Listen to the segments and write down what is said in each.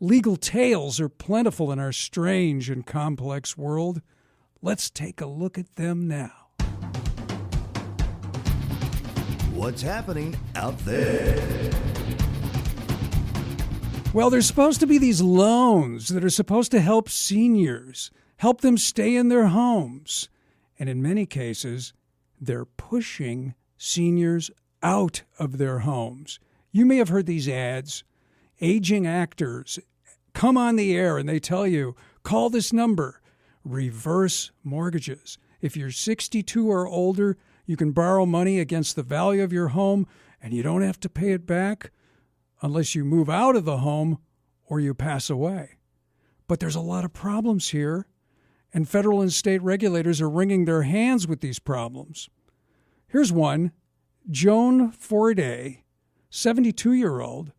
Legal tales are plentiful in our strange and complex world. Let's take a look at them now. What's happening out there? Well, there's supposed to be these loans that are supposed to help seniors, help them stay in their homes. And in many cases, they're pushing seniors out of their homes. You may have heard these ads. Aging actors come on the air and they tell you, call this number, reverse mortgages. If you're 62 or older, you can borrow money against the value of your home and you don't have to pay it back unless you move out of the home or you pass away. But there's a lot of problems here, and federal and state regulators are wringing their hands with these problems. Here's one. Joan Forday, 72-year-old,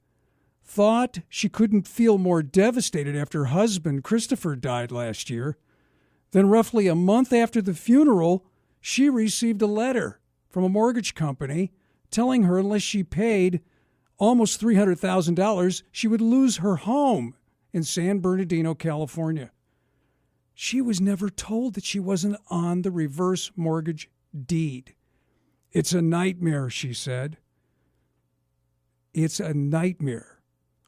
thought she couldn't feel more devastated after her husband, Christopher, died last year. Then roughly a month after the funeral, she received a letter from a mortgage company telling her unless she paid almost $300,000, she would lose her home in San Bernardino, California. She was never told that she wasn't on the reverse mortgage deed. It's a nightmare, she said. It's a nightmare.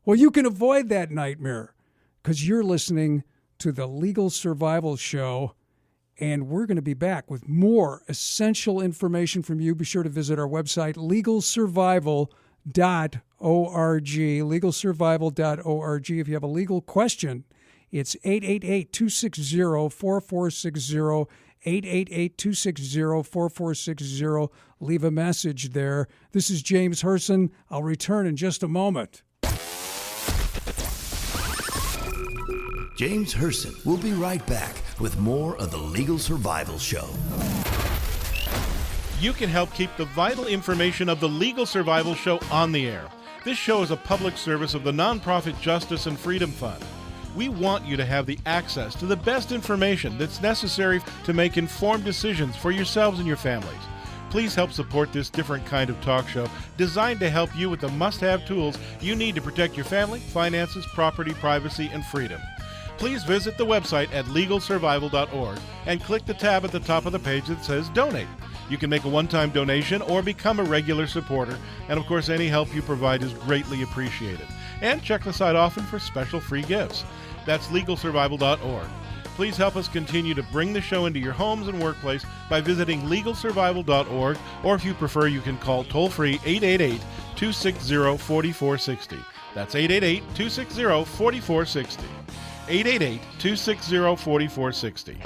Well, you can avoid that nightmare because you're listening to the Legal Survival Show, and we're going to be back with more essential information from you. Be sure to visit our website, legalsurvival.org, legalsurvival.org. If you have a legal question, it's 888-260-4460, 888-260-4460. Leave a message there. This is James Hirsen. I'll return in just a moment. James Hirsen will be right back with more of the Legal Survival Show. You can help keep the vital information of the Legal Survival Show on the air. This show is a public service of the nonprofit Justice and Freedom Fund. We want you to have the access to the best information that's necessary to make informed decisions for yourselves and your families. Please help support this different kind of talk show designed to help you with the must-have tools you need to protect your family, finances, property, privacy, and freedom. Please visit the website at legalsurvival.org and click the tab at the top of the page that says Donate. You can make a one-time donation or become a regular supporter, and of course any help you provide is greatly appreciated. And check the site often for special free gifts. That's legalsurvival.org. Please help us continue to bring the show into your homes and workplace by visiting legalsurvival.org, or if you prefer, you can call toll-free 888-260-4460. That's 888-260-4460. 888-260-4460.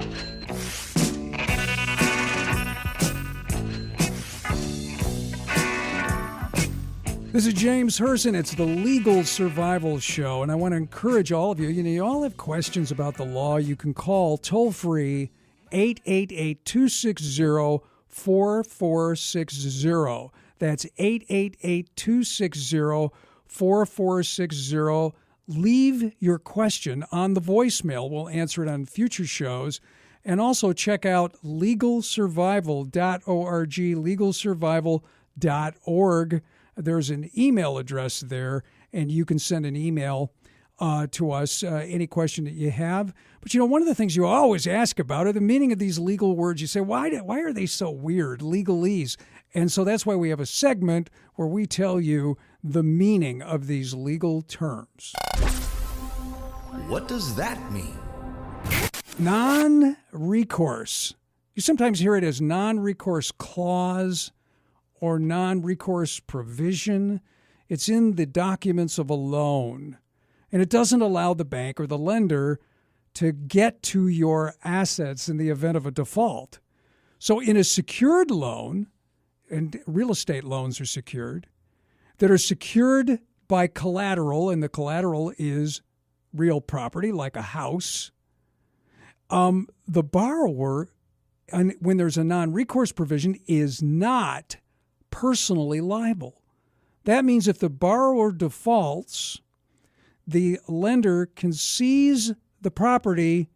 This is James Hirsen. It's the Legal Survival Show, and I want to encourage all of you. You all have questions about the law. You can call toll-free 888-260-4460. That's 888-260-4460. Leave your question on the voicemail. We'll answer it on future shows. And also check out legalsurvival.org, legalsurvival.org. There's an email address there, and you can send an email to us, any question that you have. But, one of the things you always ask about are the meaning of these legal words. You say, why are they so weird, legalese? And so that's why we have a segment where we tell you the meaning of these legal terms. What does that mean? Non-recourse. You sometimes hear it as non-recourse clause or non-recourse provision. It's in the documents of a loan, and it doesn't allow the bank or the lender to get to your assets in the event of a default. So in a secured loan, and real estate loans are secured, that are secured by collateral, and the collateral is real property like a house, the borrower, and when there's a non-recourse provision, is not personally liable. That means if the borrower defaults, the lender can seize the property,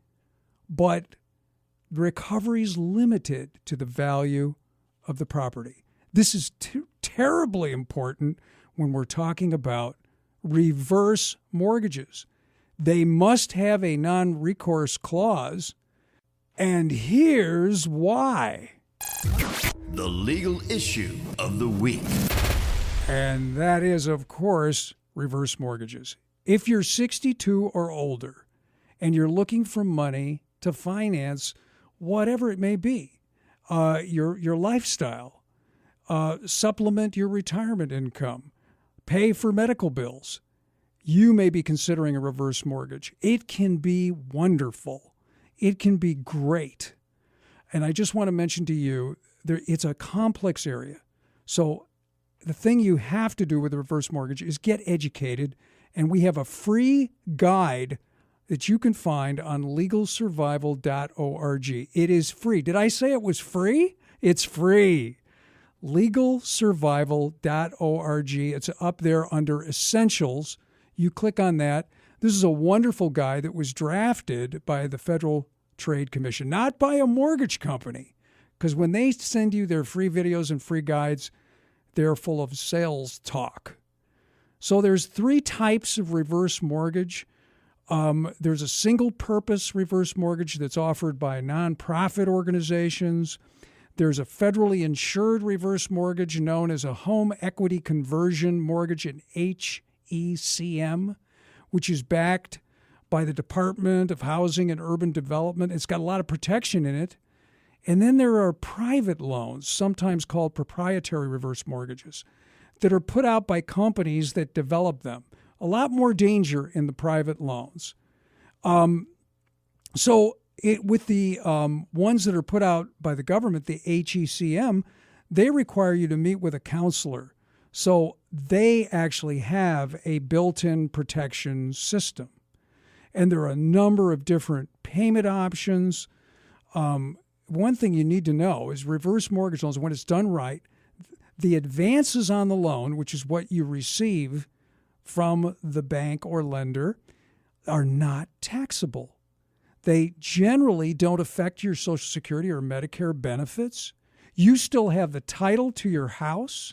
but the recovery is limited to the value of the property. This is terribly important when we're talking about reverse mortgages. They must have a non-recourse clause, and here's why. The legal issue of the week. And that is, of course, reverse mortgages. If you're 62 or older and you're looking for money to finance whatever it may be, your lifestyle, supplement your retirement income, pay for medical bills, you may be considering a reverse mortgage. It can be wonderful. It can be great. And I just want to mention to you, it's a complex area. So the thing you have to do with a reverse mortgage is get educated. And we have a free guide that you can find on legalsurvival.org. It is free. Did I say it was free? It's free. Legalsurvival.org. It's up there under Essentials. You click on that. This is a wonderful guide that was drafted by the Federal Trade Commission, not by a mortgage company. Because when they send you their free videos and free guides, they're full of sales talk. So there's 3 types of reverse mortgage. There's a single-purpose reverse mortgage that's offered by nonprofit organizations. There's a federally insured reverse mortgage known as a home equity conversion mortgage, an HECM, which is backed by the Department of Housing and Urban Development. It's got a lot of protection in it. And then there are private loans, sometimes called proprietary reverse mortgages, that are put out by companies that develop them. A lot more danger in the private loans. With the ones that are put out by the government, the HECM, they require you to meet with a counselor. So they actually have a built-in protection system. And there are a number of different payment options. One thing you need to know is reverse mortgage loans, when it's done right, the advances on the loan, which is what you receive from the bank or lender, are not taxable. They generally don't affect your Social Security or Medicare benefits. You still have the title to your house.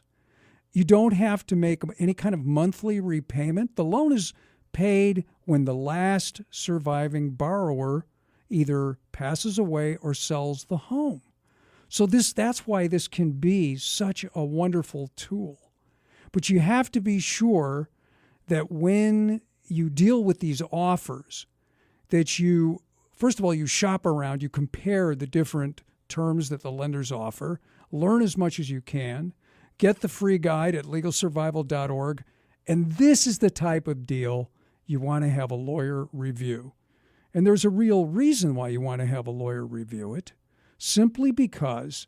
You don't have to make any kind of monthly repayment. The loan is paid when the last surviving borrower either passes away or sells the home. So that's why this can be such a wonderful tool. But you have to be sure that when you deal with these offers, that you, first of all, you shop around, you compare the different terms that the lenders offer, learn as much as you can, get the free guide at legalsurvival.org, and this is the type of deal you want to have a lawyer review. And there's a real reason why you want to have a lawyer review it, simply because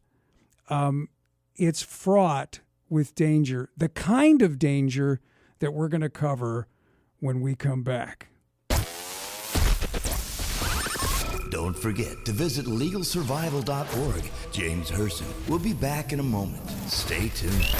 it's fraught with danger, the kind of danger that we're going to cover when we come back. Don't forget to visit legalsurvival.org. James Hirsen will be back in a moment. Stay tuned.